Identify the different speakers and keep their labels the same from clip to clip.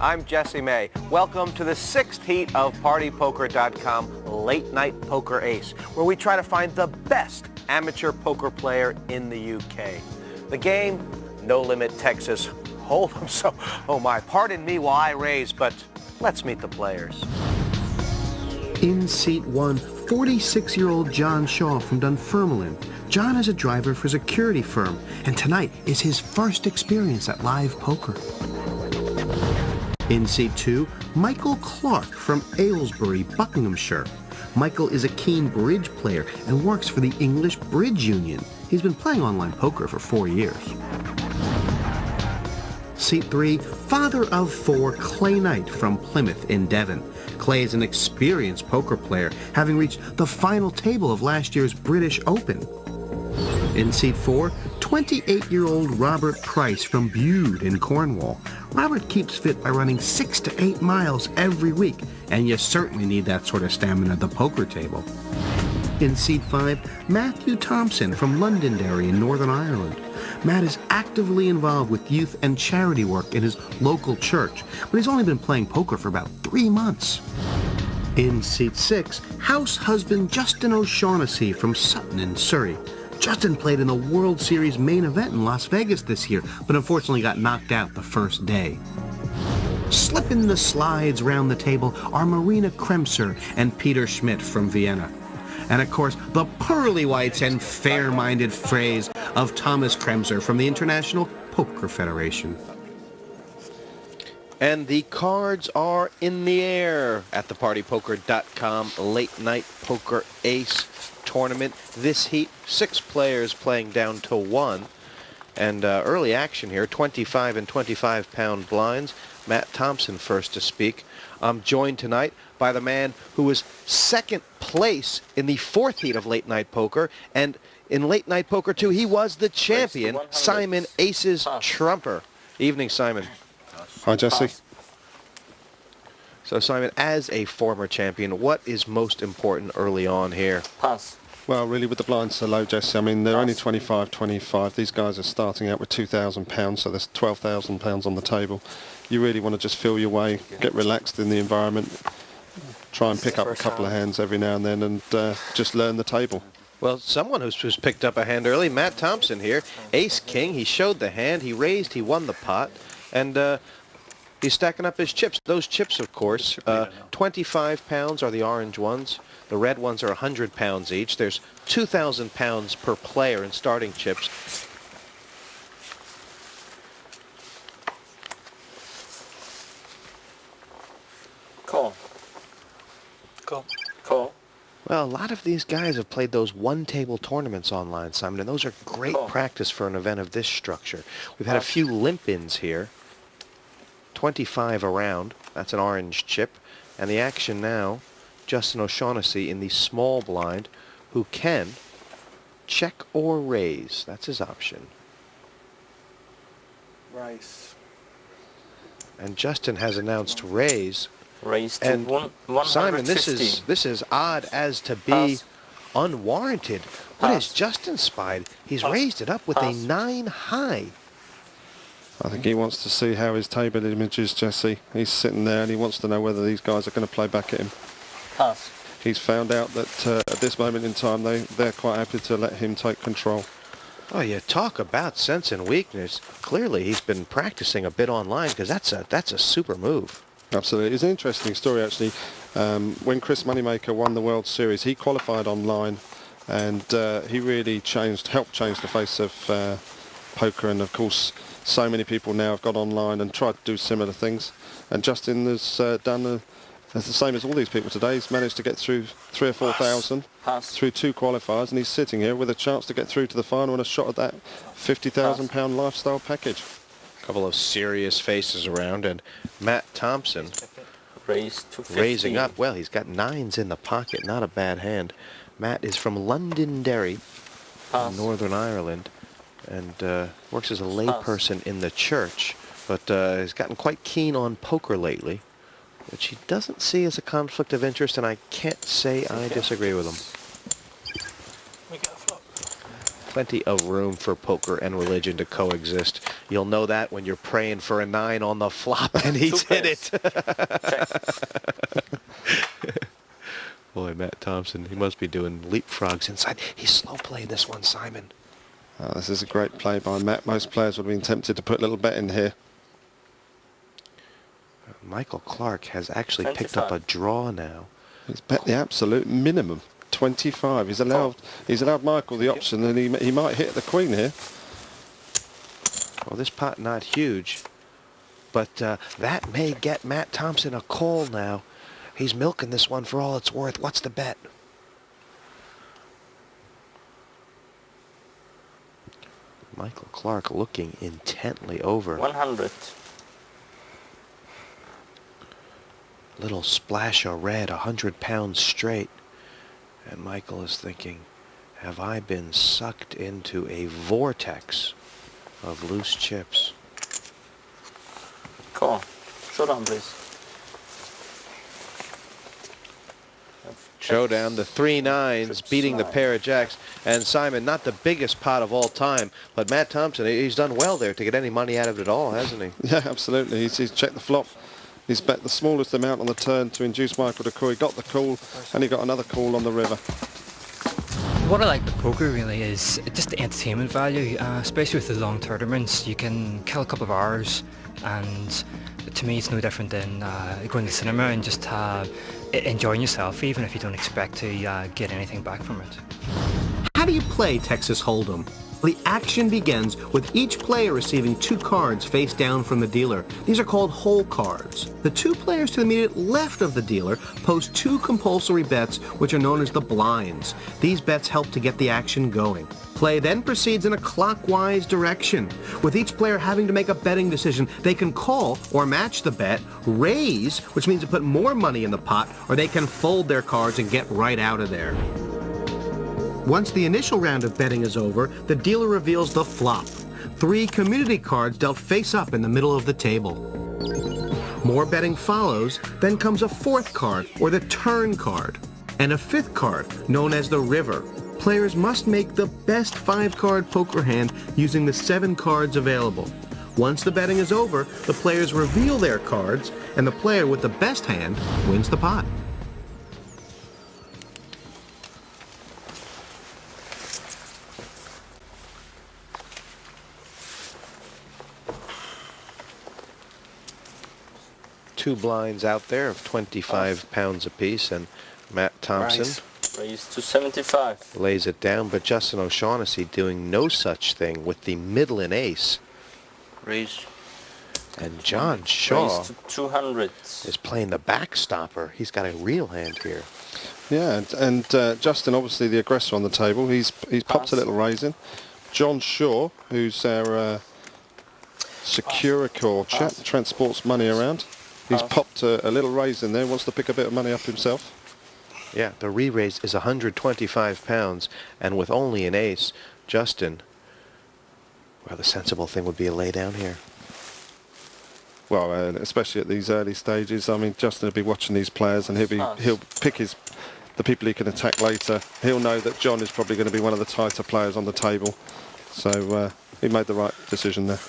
Speaker 1: I'm Jesse May. Welcome to the sixth heat of PartyPoker.com Late Night Poker Ace, where we try to find the best amateur poker player in the UK. The game, No Limit Texas Hold'em. So, oh my, pardon me while I raise, but let's meet the players.
Speaker 2: In seat 1, 46-year-old John Shaw from Dunfermline. John is a driver for a security firm, and tonight is his first experience at live poker. In seat 2, Michael Clark from Aylesbury, Buckinghamshire. Michael is a keen bridge player and works for the English Bridge Union. He's been playing online poker for 4 years. Seat 3, father of 4, Clay Knight from Plymouth in Devon. Clay is an experienced poker player, having reached the final table of last year's British Open. In seat 4, 28-year-old Robert Price from Bude in Cornwall. Robert keeps fit by running 6 to 8 miles every week, and you certainly need that sort of stamina at the poker table. In seat 5, Matthew Thompson from Londonderry in Northern Ireland. Matt is actively involved with youth and charity work in his local church, but he's only been playing poker for about 3 months. In seat 6, house husband Justin O'Shaughnessy from Sutton in Surrey. Justin played in the World Series main event in Las Vegas this year, but unfortunately got knocked out the first day. Slipping the slides round the table are Marina Kremser and Peter Schmidt from Vienna. And of course, the pearly whites and fair-minded phrase of Thomas Kremser from the International Poker Federation.
Speaker 1: And the cards are in the air at the PartyPoker.com Late Night Poker Ace tournament. This heat, 6 players playing down to 1. And early action here, 25 and 25 pound blinds. Matt Thompson first to speak. I'm joined tonight by the man who was second place in the 4th heat of Late Night Poker. And in Late Night Poker 2, he was the champion, Simon Aces Trumper. Evening, Simon.
Speaker 3: Hi, Jesse.
Speaker 1: So, Simon, as a former champion, what is most important early on here?
Speaker 4: Pass.
Speaker 3: Well, really, with the blinds so low, Jesse, I mean, they're only 25. These guys are starting out with £2,000, so there's £12,000 on the table. You really want to just feel your way, get relaxed in the environment, try and pick up a couple of hands every now and then, and just learn the table.
Speaker 1: Well, someone who's picked up a hand early, Matt Thompson here. Ace-King, he showed the hand, he raised, he won the pot, and he's stacking up his chips. Those chips, of course, 25 pounds are the orange ones. The red ones are 100 pounds each. There's 2,000 pounds per player in starting chips.
Speaker 4: Call.
Speaker 1: Well, a lot of these guys have played those one-table tournaments online, Simon, and those are great practice for an event of this structure. We've had a few limp-ins here. 25 around. That's an orange chip. And the action now, Justin O'Shaughnessy in the small blind, who can check or raise. That's his option.
Speaker 4: Raise.
Speaker 1: And Justin has announced raise.
Speaker 4: Raise to
Speaker 1: And
Speaker 4: 150.
Speaker 1: Simon, this is odd as to be unwarranted. What has Justin spied? He's raised it up with a 9 high.
Speaker 3: I think he wants to see how his table image is, Jesse. He's sitting there and he wants to know whether these guys are going to play back at him.
Speaker 4: Pass.
Speaker 3: He's found out that at this moment in time, they're quite happy to let him take control.
Speaker 1: Oh, you talk about sense and weakness. Clearly, he's been practicing a bit online because that's a super move.
Speaker 3: Absolutely. It's an interesting story, actually. When Chris Moneymaker won the World Series, he qualified online, and he really helped change the face of poker. And of course, so many people now have got online and tried to do similar things. And Justin has done the same as all these people today. He's managed to get through 3,000 or 4,000 through 2 qualifiers, and he's sitting here with a chance to get through to the final and a shot at that £50,000 lifestyle package.
Speaker 1: A couple of serious faces around, and Matt Thompson raising up. Well, he's got 9s in the pocket. Not a bad hand. Matt is from Londonderry, Northern Ireland, and works as a layperson in the church, but he's gotten quite keen on poker lately, which he doesn't see as a conflict of interest, and I can't say I disagree with him. plenty of room for poker and religion to coexist. You'll know that when you're praying for a 9 on the flop and he's hit it.
Speaker 4: Check.
Speaker 1: Boy, Matt Thompson, he must be doing leapfrogs inside. He's slow playing this one, Simon.
Speaker 3: This is a great play by Matt. Most players would have been tempted to put a little bet in here.
Speaker 1: Michael Clark has actually picked up a
Speaker 4: 25.
Speaker 1: draw now.
Speaker 3: He's bet the absolute minimum, 25. He's allowed Michael the option, and he might hit the queen here.
Speaker 1: Well, this pot not huge, but that may get Matt Thompson a call now. He's milking this one for all it's worth. What's the bet? Michael Clark looking intently over.
Speaker 4: 100.
Speaker 1: Little splash of red, 100 pounds straight. And Michael is thinking, have I been sucked into a vortex of loose chips?
Speaker 4: Call. Showdown, please.
Speaker 1: Showdown, the 3 nines
Speaker 4: Trips
Speaker 1: beating the
Speaker 4: nine.
Speaker 1: pair of jacks. And Simon, not the biggest pot of all time, but Matt Thompson, he's done well there to get any money out of it at all, hasn't he?
Speaker 3: Yeah, absolutely. He's checked the flop. He's bet the smallest amount on the turn to induce Michael to call. He got the call, and he got another call on the river.
Speaker 5: What I like about poker really is just the entertainment value, especially with the long tournaments. You can kill a couple of hours, and to me it's no different than going to the cinema and just enjoying yourself, even if you don't expect to get anything back from it.
Speaker 2: How do you play Texas Hold'em? The action begins with each player receiving 2 cards face down from the dealer. These are called hole cards. The 2 players to the immediate left of the dealer post 2 compulsory bets, which are known as the blinds. These bets help to get the action going. Play then proceeds in a clockwise direction. With each player having to make a betting decision, they can call or match the bet, raise, which means to put more money in the pot, or they can fold their cards and get right out of there. Once the initial round of betting is over, the dealer reveals the flop. 3 community cards dealt face up in the middle of the table. More betting follows, then comes a 4th card, or the turn card, and a 5th card, known as the river. Players must make the best 5-card poker hand using the 7 cards available. Once the betting is over, the players reveal their cards, and the player with the best hand wins the pot.
Speaker 1: Two blinds out there of 25 pounds apiece, and Matt Thompson
Speaker 4: Raise to 75.
Speaker 1: lays it down, but Justin O'Shaughnessy doing no such thing with the middle and ace.
Speaker 4: Raise.
Speaker 1: And John Shaw
Speaker 4: Raise to 200.
Speaker 1: is playing the backstopper. He's got a real hand here.
Speaker 3: Yeah, and Justin, obviously the aggressor on the table, he's popped a little raise in. John Shaw, who's our Securicor chap, transports money around. He's popped a little raise in there, wants to pick a bit of money up himself.
Speaker 1: Yeah, the re-raise is 125 pounds, and with only an ace, Justin, well, the sensible thing would be a lay down here.
Speaker 3: Well, especially at these early stages. I mean, Justin will be watching these players, and he'll pick the people he can attack later. He'll know that John is probably going to be one of the tighter players on the table, so he made the right decision there.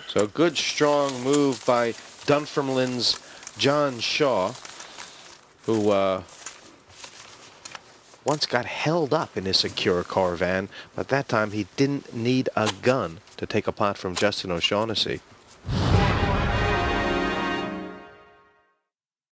Speaker 1: So a good, strong move by Dunfermline's John Shaw, who once got held up in his Securicor van, but that time he didn't need a gun to take a pot from Justin O'Shaughnessy.